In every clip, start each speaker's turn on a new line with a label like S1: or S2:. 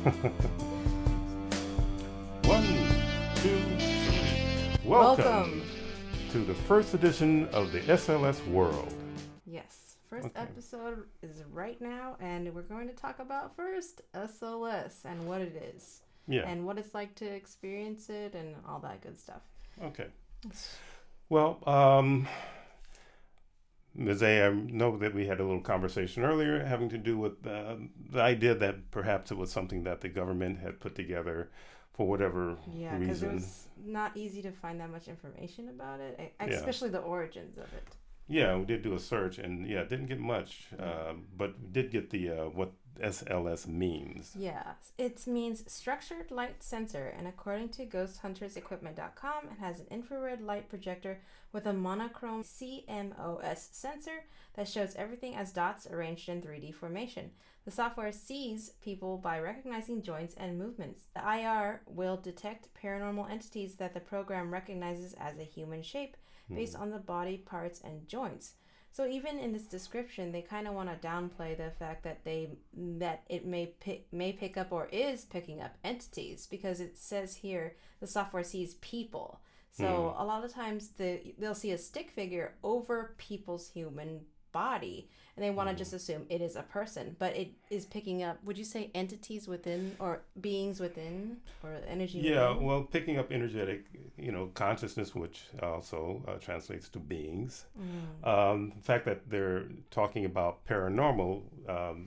S1: One, two, three. Welcome to the first edition of the SLS world.
S2: Yes, first episode is right now, and we're going to talk about first SLS and what it is.
S1: Yeah.
S2: And what it's like to experience it and all that good stuff.
S1: Okay. Well, Ms. A, I know that we had a little conversation earlier having to do with the idea that perhaps it was something that the government had put together for whatever
S2: Yeah, because it
S1: reason.
S2: was not easy to find that much information about it, especially the origins of it.
S1: Yeah, we did do a search, and didn't get much, but we did get the what SLS means.
S2: Yeah, it means Structured Light Sensor, and according to GhostHuntersEquipment.com, it has an infrared light projector with a monochrome CMOS sensor that shows everything as dots arranged in 3D formation. The software sees people by recognizing joints and movements. The IR will detect paranormal entities that the program recognizes as a human shape based on the body parts and joints. So even in this description, they kind of want to downplay the fact that it may pick up or is picking up entities, because it says here the software sees people. So a lot of times they'll see a stick figure over people's human body, and they want to just assume it is a person, but it is picking up, would you say, entities within, or beings within, or energy within?
S1: Well, picking up energetic, consciousness, which also translates to beings. The fact that they're talking about paranormal,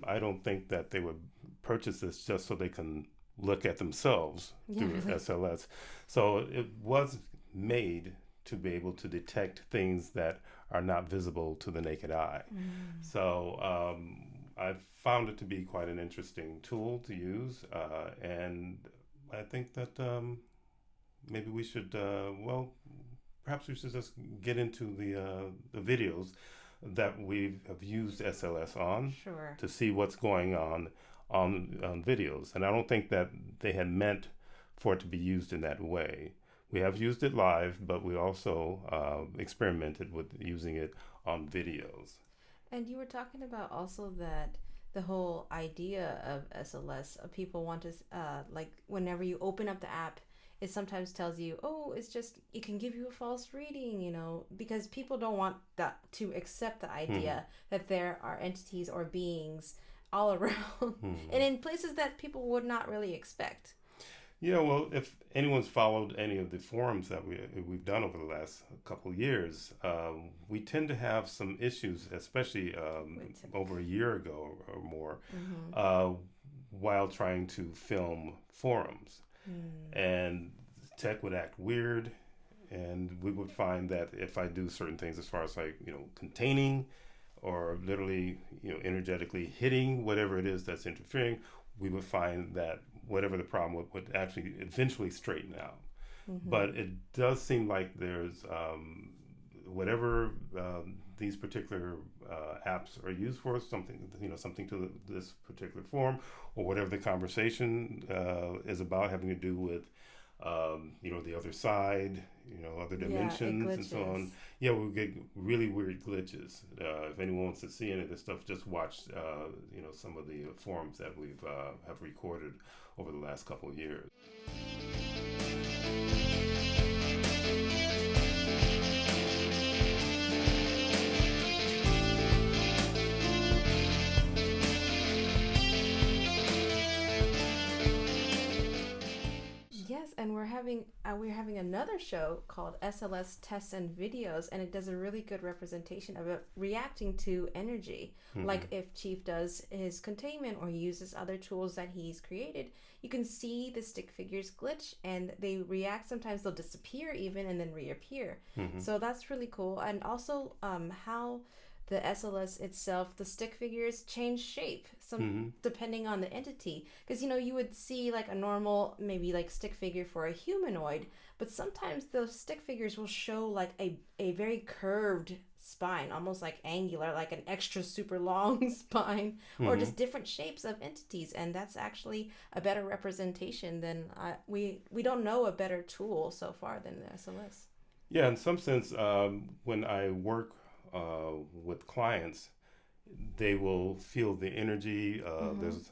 S1: I don't think that they would purchase this just so they can look at themselves through SLS. So it was made to be able to detect things that are not visible to the naked eye. So I found it to be quite an interesting tool to use, and I think that maybe we should, perhaps we should just get into the videos that we have used SLS on.
S2: Sure.
S1: To see what's going on videos. And I don't think that they had meant for it to be used in that way. We have used it live, but we also experimented with using it on videos.
S2: And you were talking about also that the whole idea of SLS, people want to, like whenever you open up the app, it sometimes tells you, it can give you a false reading, because people don't want that to accept the idea that there are entities or beings all around and in places that people would not really expect.
S1: Yeah, well, if anyone's followed any of the forums that we've done over the last couple of years, we tend to have some issues, especially over a year ago or more, while trying to film forums. And tech would act weird, and we would find that if I do certain things as far as containing or literally, energetically hitting whatever it is that's interfering, we would find that whatever the problem would actually eventually straighten out. But it does seem like there's whatever these particular apps are used for, something to this particular form, or whatever the conversation is about, having to do with the other side, other dimensions and so on. Yeah, we'll get really weird glitches. If anyone wants to see any of this stuff, just watch some of the forums that we've have recorded over the last couple of years.
S2: Yes, and we're having another show called SLS Tests and Videos, and it does a really good representation of it reacting to energy. Like if Chief does his containment or uses other tools that he's created, you can see the stick figures glitch and they react. Sometimes they'll disappear even and then reappear. So that's really cool. And also how the SLS itself, the stick figures change shape depending on the entity. Because, you would see like a normal, maybe like stick figure for a humanoid, but sometimes those stick figures will show like a very curved spine, almost like angular, like an extra super long spine, or just different shapes of entities. And that's actually a better representation than, we don't know a better tool so far than the SLS.
S1: Yeah, in some sense, when I work with clients, they will feel the energy. There's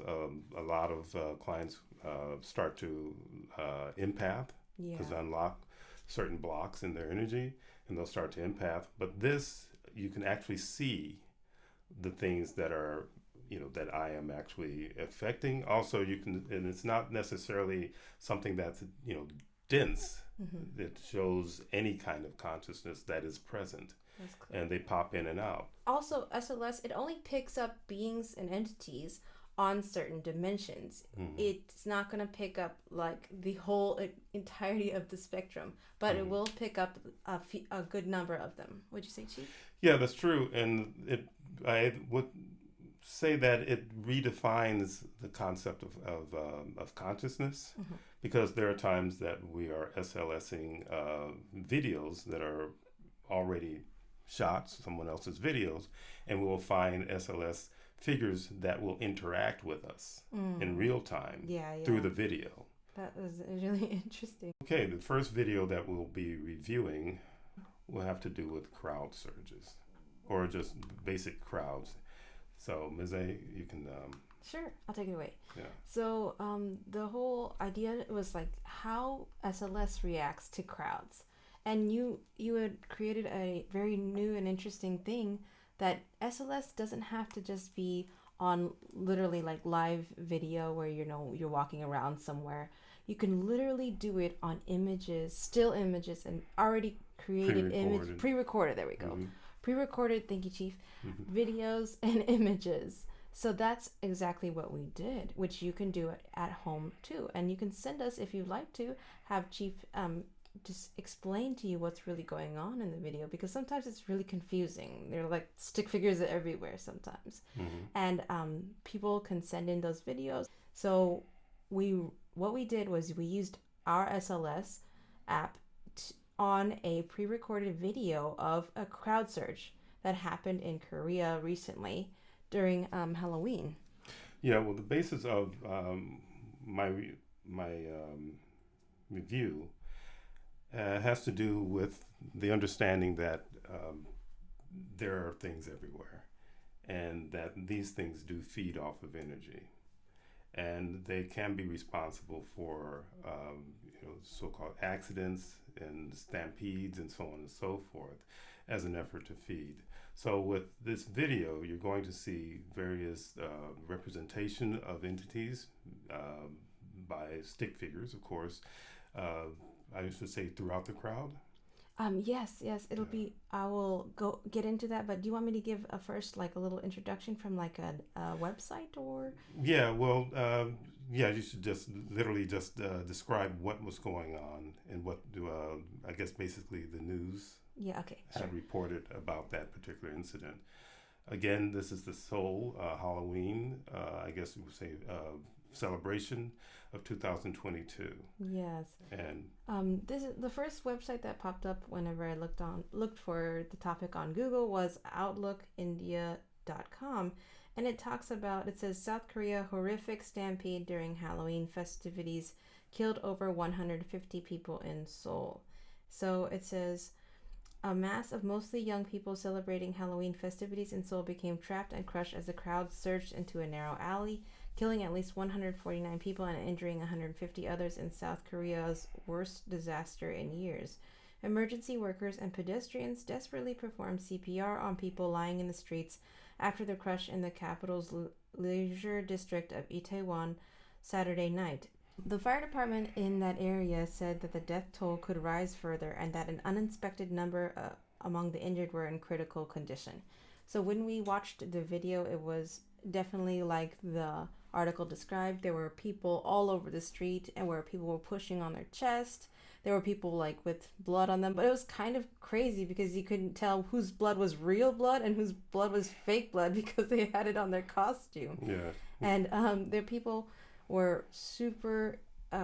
S1: a lot of clients start to empath, because unlock certain blocks in their energy, and they'll start to empath. But this, you can actually see the things that are, that I am actually affecting. Also, you can, and it's not necessarily something that's, dense. It shows any kind of consciousness that is present. And they pop in and out.
S2: Also, SLS, it only picks up beings and entities on certain dimensions. It's not going to pick up like the whole entirety of the spectrum, but it will pick up a good number of them. Would you say, Chief?
S1: Yeah, that's true. And I would say that it redefines the concept of consciousness, because there are times that we are SLSing videos that are already shot, someone else's videos, and we will find SLS figures that will interact with us in real time through the video.
S2: That is really interesting.
S1: Okay, the first video that we'll be reviewing will have to do with crowd surges, or just basic crowds. So, Ms.A, you can...
S2: Sure, I'll take it away.
S1: Yeah.
S2: So the whole idea was like how SLS reacts to crowds. And you had created a very new and interesting thing that SLS doesn't have to just be on literally like live video where you're walking around somewhere. You can literally do it on images, still images, and already created image pre-recorded. There we go. Pre-recorded, thank you, Chief. Videos and images. So that's exactly what we did, which you can do at home too. And you can send us, if you'd like to, have Chief just explain to you what's really going on in the video, because sometimes it's really confusing. They're like stick figures everywhere sometimes. And people can send in those videos. So what we did was we used our SLS app on a pre-recorded video of a crowd surge that happened in Korea recently during Halloween.
S1: Yeah, well, the basis of my review has to do with the understanding that there are things everywhere, and that these things do feed off of energy, and they can be responsible for so-called accidents and stampedes and so on and so forth, as an effort to feed. So with this video, you're going to see various representation of entities by stick figures, of course. I should say throughout the crowd.
S2: Yes, it'll be. I will go get into that. But do you want me to give first like a little introduction from like a website or?
S1: Yeah, well, you should just literally just describe what was going on and what I guess basically the news.
S2: Yeah. Okay.
S1: Had reported about that particular incident. Again, this is the Seoul Halloween. I guess we would say celebration of 2022.
S2: Yes.
S1: And
S2: this is the first website that popped up whenever I looked for the topic on Google was outlookindia.com, and it says South Korea horrific stampede during Halloween festivities killed over 150 people in Seoul. So it says a mass of mostly young people celebrating Halloween festivities in Seoul became trapped and crushed as the crowd surged into a narrow alley, killing at least 149 people and injuring 150 others in South Korea's worst disaster in years. Emergency workers and pedestrians desperately performed CPR on people lying in the streets after the crush in the capital's leisure district of Itaewon Saturday night. The fire department in that area said that the death toll could rise further and that an unexpected number among the injured were in critical condition. So when we watched the video, it was definitely like the article described. There were people all over the street, and where people were pushing on their chest. There were people like with blood on them, but it was kind of crazy because you couldn't tell whose blood was real blood and whose blood was fake blood because they had it on their costume.
S1: Yeah.
S2: And the people were super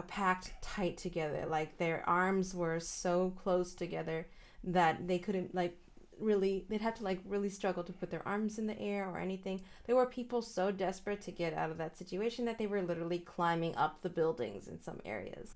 S2: packed tight together. Like their arms were so close together that they couldn't they'd have to really struggle to put their arms in the air or anything. There were people so desperate to get out of that situation that they were literally climbing up the buildings in some areas.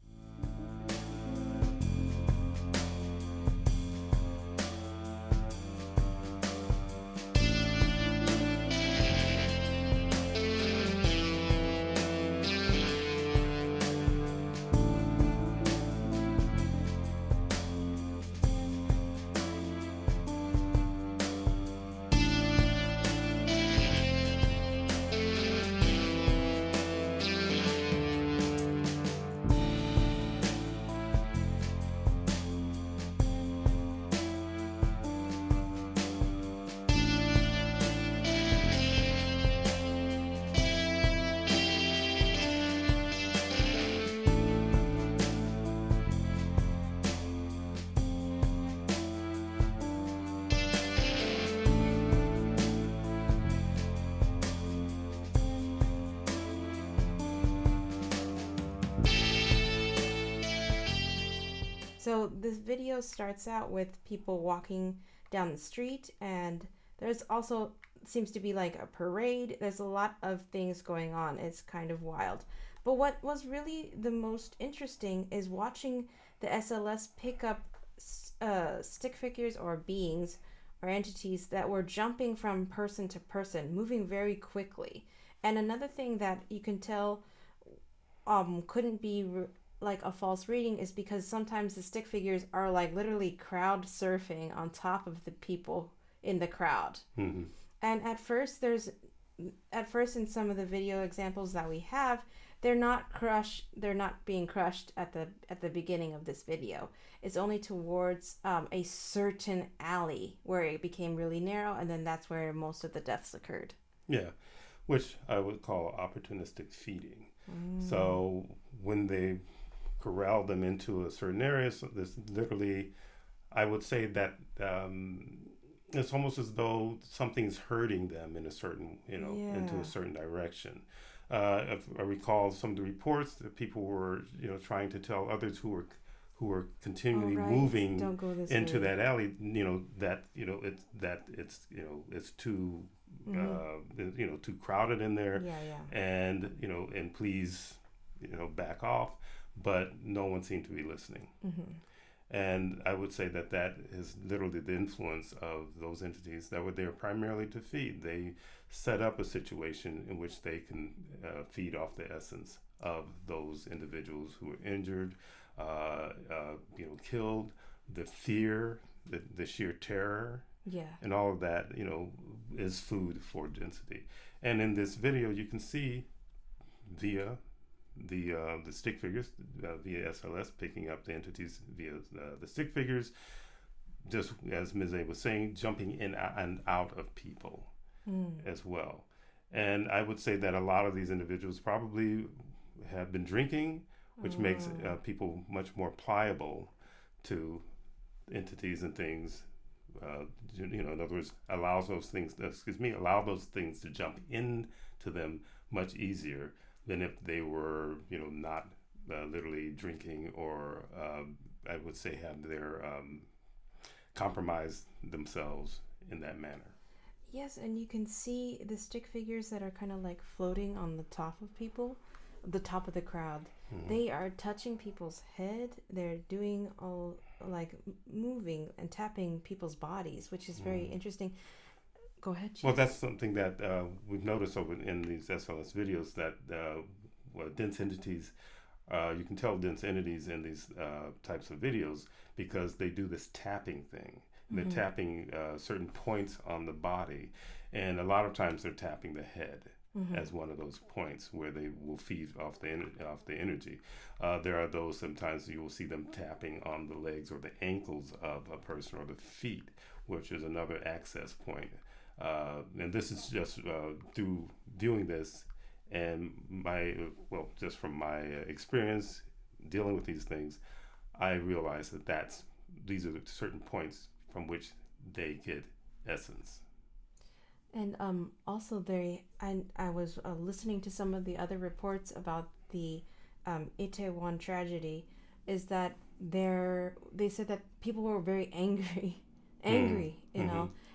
S2: this video starts out with people walking down the street, and there's also seems to be like a parade. There's a lot of things going on. It's kind of wild. But what was really the most interesting is watching the SLS pick up stick figures or beings or entities that were jumping from person to person, moving very quickly. And another thing that you can tell couldn't be like a false reading is because sometimes the stick figures are like literally crowd surfing on top of the people in the crowd.
S1: Mm-hmm.
S2: And at first in some of the video examples that we have, they're not being crushed at the beginning of this video. It's only towards a certain alley where it became really narrow, and then that's where most of the deaths occurred.
S1: Yeah, which I would call opportunistic feeding. So when they corral them into a certain area, so this literally, I would say that it's almost as though something's herding them in a certain, into a certain direction. If I recall some of the reports that people were, trying to tell others who were continually moving into that alley, it's too, too crowded in there, and and please, back off. But no one seemed to be listening. And I would say that is literally the influence of those entities that were there primarily to feed. They set up a situation in which they can feed off the essence of those individuals who were injured, killed, the fear, the sheer terror, and all of that, is food for density. And in this video, you can see via the stick figures, via SLS, picking up the entities via the stick figures, just as Ms.A was saying, jumping in and out of people as well. And I would say that a lot of these individuals probably have been drinking, which makes people much more pliable to entities and things. In other words, allow those things to jump into them much easier than if they were, not literally drinking or I would say have their compromised themselves in that manner.
S2: Yes, and you can see the stick figures that are kind of like floating on the top of people, the top of the crowd. They are touching people's head. They're doing all like moving and tapping people's bodies, which is very interesting. Go ahead, Chief.
S1: Well, that's something that we've noticed over in these SLS videos, that dense entities, you can tell dense entities in these types of videos because they do this tapping thing. They're tapping certain points on the body, and a lot of times they're tapping the head as one of those points where they will feed off the energy. There are those sometimes you will see them tapping on the legs or the ankles of a person, or the feet, which is another access point. And this is just through viewing this and just from my experience dealing with these things, I realized that these are the certain points from which they get essence.
S2: And also I was listening to some of the other reports about the Itaewon tragedy, is that they said that people were very angry,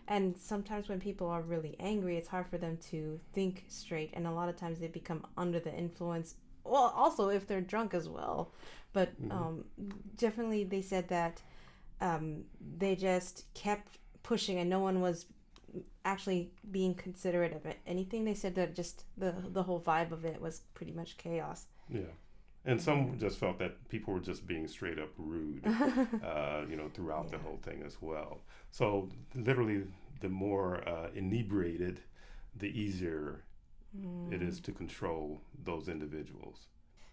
S2: and sometimes when people are really angry, it's hard for them to think straight, and a lot of times they become under the influence. Well, also if they're drunk as well, but definitely they said that they just kept pushing, and no one was actually being considerate of anything. They said that just the whole vibe of it was pretty much chaos.
S1: Yeah. And some just felt that people were just being straight up rude, throughout the whole thing as well. So literally, the more inebriated, the easier it is to control those individuals.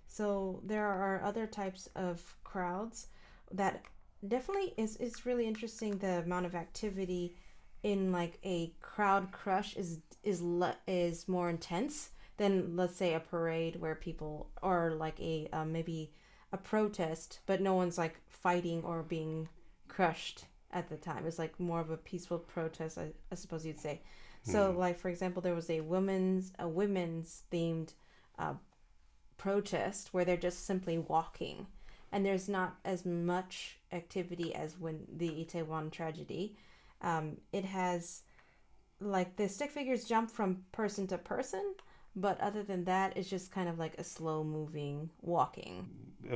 S2: So there are other types of crowds that definitely it's really interesting. The amount of activity in like a crowd crush is more intense than, let's say, a parade where people, or like a maybe a protest, but no one's like fighting or being crushed at the time. It's like more of a peaceful protest, I suppose you'd say. So like, for example, there was a women's themed protest where they're just simply walking, and there's not as much activity as when the Itaewon tragedy. It has, like, the stick figures jump from person to person, but other than that, it's just kind of like a slow moving walking.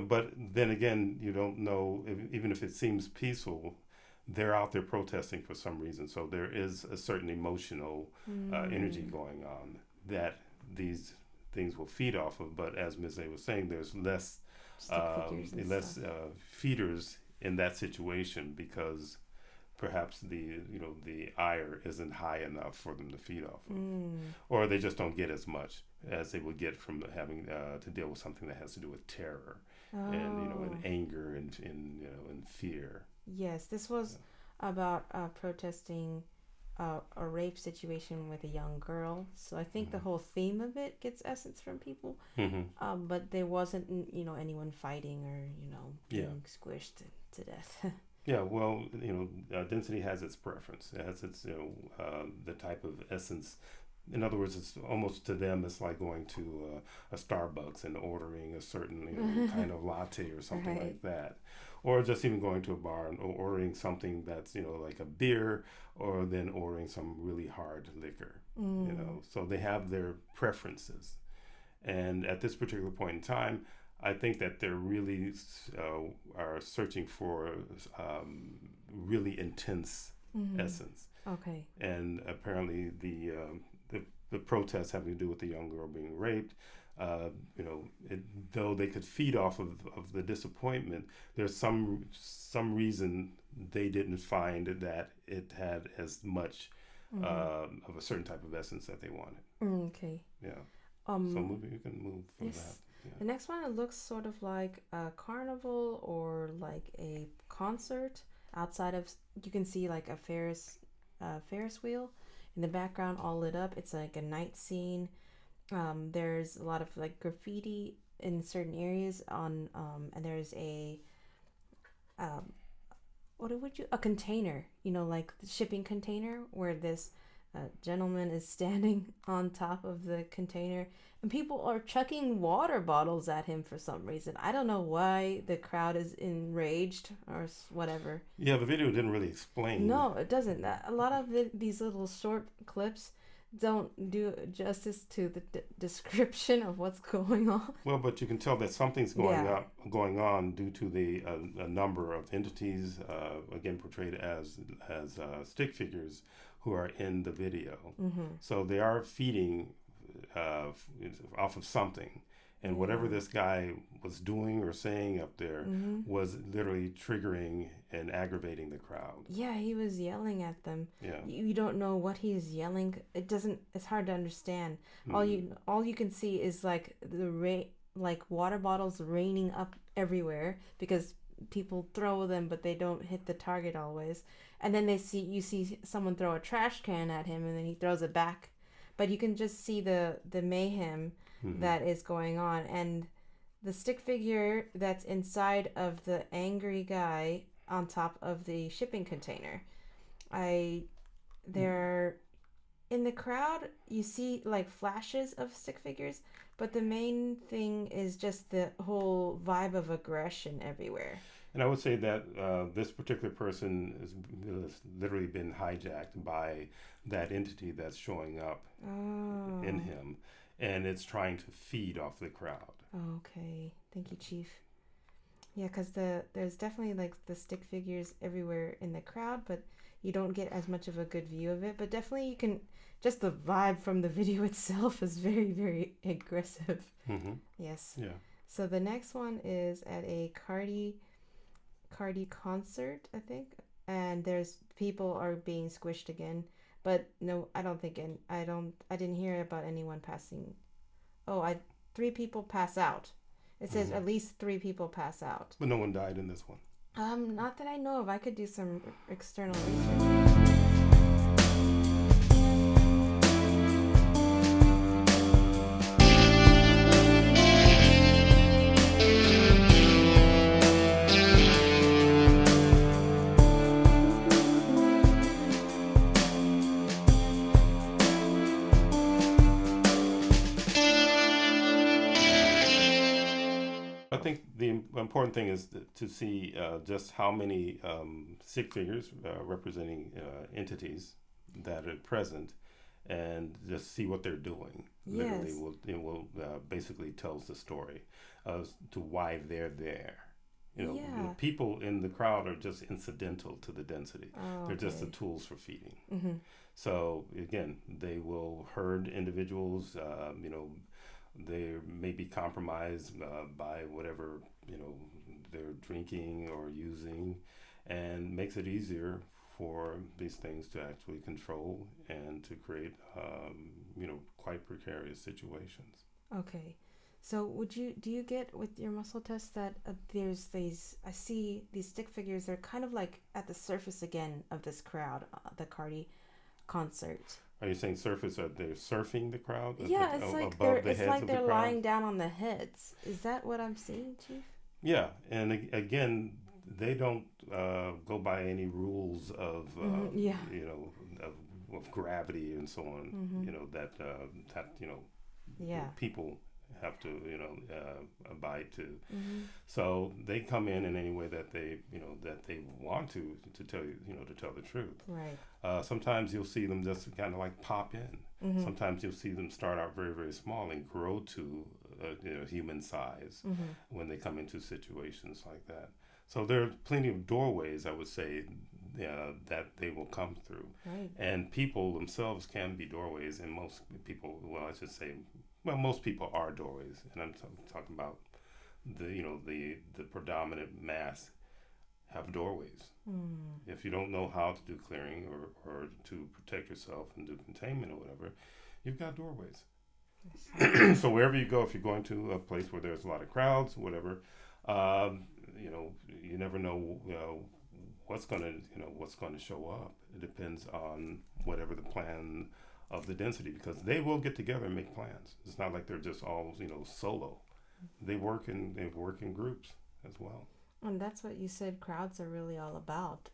S1: But then again, you don't know, even if it seems peaceful, they're out there protesting for some reason. So there is a certain emotional energy going on that these things will feed off of. But as Ms. A was saying, there's less feeders in that situation because perhaps the ire isn't high enough for them to feed off of, or they just don't get as much as they would get from having to deal with something that has to do with terror and and anger and fear.
S2: Yes, this was about protesting a rape situation with a young girl. So I think the whole theme of it gets essence from people. But there wasn't anyone fighting or being squished to death.
S1: Yeah, well, density has its preference. It has its, the type of essence. In other words, it's almost to them, it's like going to a Starbucks and ordering a certain kind of latte or something like that. Or just even going to a bar and ordering something that's, like a beer, or then ordering some really hard liquor, So they have their preferences. And at this particular point in time, I think that they're really are searching for really intense essence.
S2: Okay.
S1: And apparently the protests having to do with the young girl being raped, though they could feed off of the disappointment, there's some reason they didn't find that it had as much of a certain type of essence that they wanted.
S2: Okay.
S1: Yeah. So maybe you can move from that. Yeah.
S2: The next one, it looks sort of like a carnival or like a concert outside of. You can see like a Ferris wheel in the background, all lit up. It's like a night scene. There's a lot of like graffiti in certain areas and there's a container, like the shipping container where this gentleman is standing on top of the container and people are chucking water bottles at him for some reason. I don't know why the crowd is enraged or whatever.
S1: Yeah, the video didn't really explain.
S2: No, it doesn't. A lot of these little short clips don't do justice to the description of what's going on.
S1: Well, but you can tell that something's going on due to the a number of entities, again portrayed as stick figures, who are in the video. So they are feeding off of something. And whatever this guy was doing or saying up there was literally triggering and aggravating the crowd.
S2: Yeah, he was yelling at them.
S1: Yeah.
S2: You don't know what he's yelling. It's hard to understand. All you can see is like like water bottles raining up everywhere because people throw them but they don't hit the target always. And then you see someone throw a trash can at him and then he throws it back. But you can just see the mayhem that is going on, and the stick figure that's inside of the angry guy on top of the shipping container. They're in the crowd, you see like flashes of stick figures, but the main thing is just the whole vibe of aggression everywhere.
S1: And I would say that this particular person has literally been hijacked by that entity that's showing up in him, and it's trying to feed off the crowd.
S2: Okay, thank you, Chief. Yeah, because there's definitely like the stick figures everywhere in the crowd, but you don't get as much of a good view of it. But definitely you can, just the vibe from the video itself is very, very aggressive. Yes. Yeah. So the next one is at a Cardi concert, I think, and there's people are being squished again, but no, I didn't hear about anyone passing. 3 people pass out. It says at least 3 people pass out,
S1: but no one died in this one.
S2: Not that I know of. I could do some external research.
S1: think the important thing is to see just how many stick figures representing entities that are present, and just see what they're doing.
S2: Yes.
S1: Literally, it will basically tells the story as to why they're there. The people in the crowd are just incidental to the density.
S2: Oh,
S1: they're just the
S2: okay.
S1: tools for feeding.
S2: Mm-hmm.
S1: So again, they will herd individuals. They may be compromised by whatever they're drinking or using, and makes it easier for these things to actually control and to create quite precarious situations.
S2: Okay. So do you get with your muscle test that there's I see these stick figures, they're kind of like at the surface again of this crowd, the Cardi concert.
S1: Are you saying surface? Are they surfing the crowd?
S2: Yeah, it's like they're lying down on the heads. Is that what I'm seeing, Chief?
S1: Yeah, and again, they don't go by any rules of of gravity and so on.
S2: Mm-hmm.
S1: That
S2: Yeah.
S1: people have to abide to.
S2: Mm-hmm.
S1: So they come in any way that they want to tell to tell the truth.
S2: Right.
S1: Sometimes you'll see them just kind of like pop in.
S2: Mm-hmm.
S1: Sometimes you'll see them start out very, very small and grow to human size when they come into situations like that. So there are plenty of doorways, I would say, that they will come through.
S2: Right.
S1: And people themselves can be doorways, and most people, most people are doorways. And I'm talking about the predominant mass have doorways. If you don't know how to do clearing or to protect yourself and do containment or whatever, you've got doorways. So wherever you go, if you're going to a place where there's a lot of crowds, whatever, you never know what's going to show up. It depends on whatever the plan of the density, because they will get together and make plans. It's not like they're just all solo. They work in groups as well.
S2: And that's what you said crowds are really all about.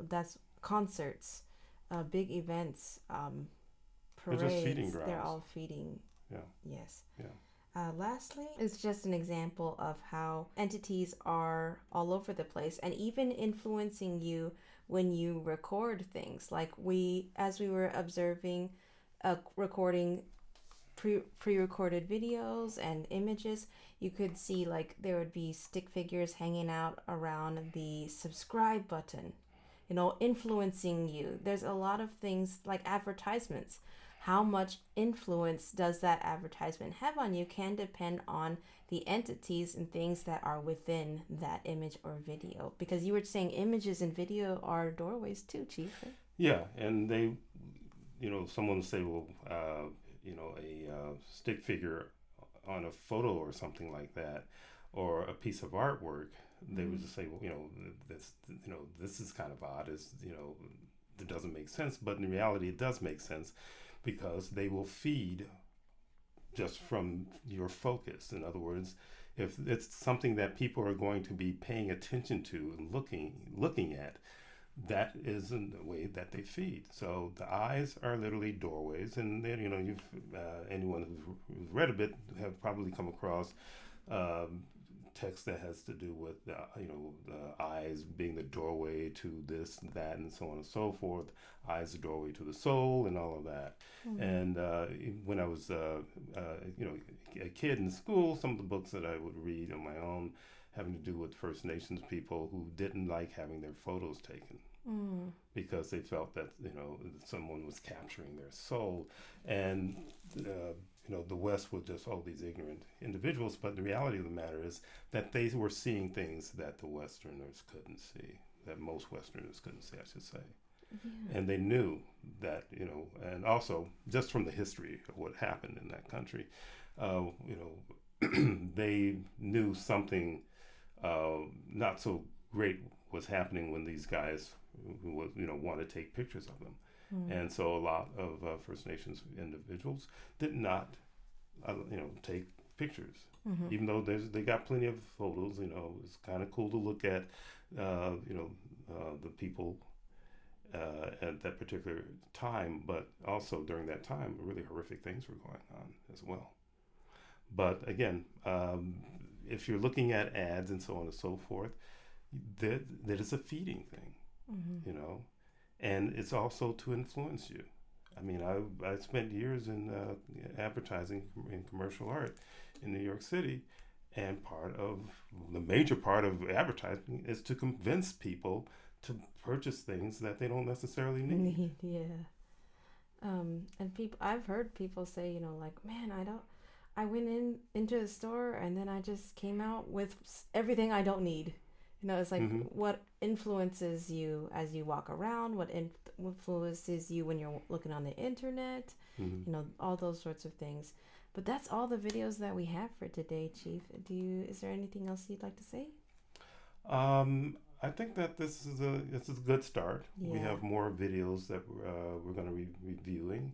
S2: That's concerts, big events, parades.
S1: They're just feeding grounds.
S2: They're all feeding.
S1: Yeah.
S2: Yes.
S1: Yeah.
S2: Lastly, it's just an example of how entities are all over the place and even influencing you when you record things. Like as we were observing, recording pre-recorded videos and images, you could see like there would be stick figures hanging out around the subscribe button, influencing you. There's a lot of things like advertisements. How much influence does that advertisement have on you can depend on the entities and things that are within that image or video. Because you were saying images and video are doorways too, Chief. Right?
S1: Yeah, and they, someone will say, well, a stick figure on a photo or something like that, or a piece of artwork, they would just say, well, this is kind of odd. It doesn't make sense. But in reality, it does make sense, because they will feed just from your focus. In other words, if it's something that people are going to be paying attention to and looking at, that is in the way that they feed. So the eyes are literally doorways, and then you've anyone who's read a bit have probably come across text that has to do with the eyes being the doorway to this, that, and so on and so forth. Eyes the doorway to the soul, and all of that. And when I was a kid in school, some of the books that I would read on my own having to do with First Nations people who didn't like having their photos taken because they felt that someone was capturing their soul, and the West was just all these ignorant individuals. But the reality of the matter is that they were seeing things that the Westerners couldn't see, that most Westerners couldn't see, I should say. Yeah. And they knew that, and also just from the history of what happened in that country, they knew something not so great was happening when these guys want to take pictures of them. And so a lot of First Nations individuals did not, take pictures, even though they got plenty of photos. It's kind of cool to look at, the people at that particular time, but also during that time, really horrific things were going on as well. But again, if you're looking at ads and so on and so forth, that is a feeding thing, you know, and it's also to influence you. I mean, I spent years in advertising in commercial art in New York City, and the major part of advertising is to convince people to purchase things that they don't necessarily need.
S2: Yeah. And I've heard people say, you know, like, man, I went into a store and then I just came out with everything I don't need. You know, it's like what influences you as you walk around, what influences you when you're looking on the internet, you know, all those sorts of things. But that's all the videos that we have for today, Chief. Is there anything else you'd like to say?
S1: I think that this is a good start.
S2: Yeah.
S1: We have more videos that we're going to be reviewing,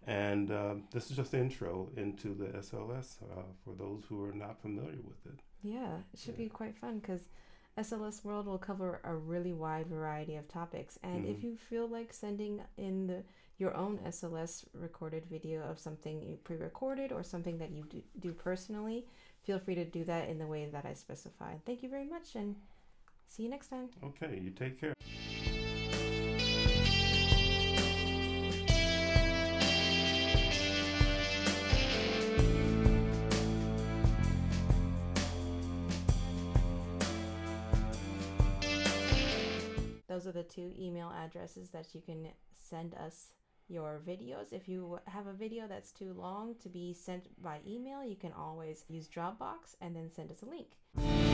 S1: and this is just the intro into the SLS for those who are not familiar with it.
S2: Yeah, it should be quite fun because SLS World will cover a really wide variety of topics. And if you feel like sending in your own SLS recorded video of something you pre-recorded or something that you do personally, feel free to do that in the way that I specified. Thank you very much, and see you next time.
S1: Okay, you take care.
S2: Those are the 2 email addresses that you can send us your videos. If you have a video that's too long to be sent by email, you can always use Dropbox and then send us a link.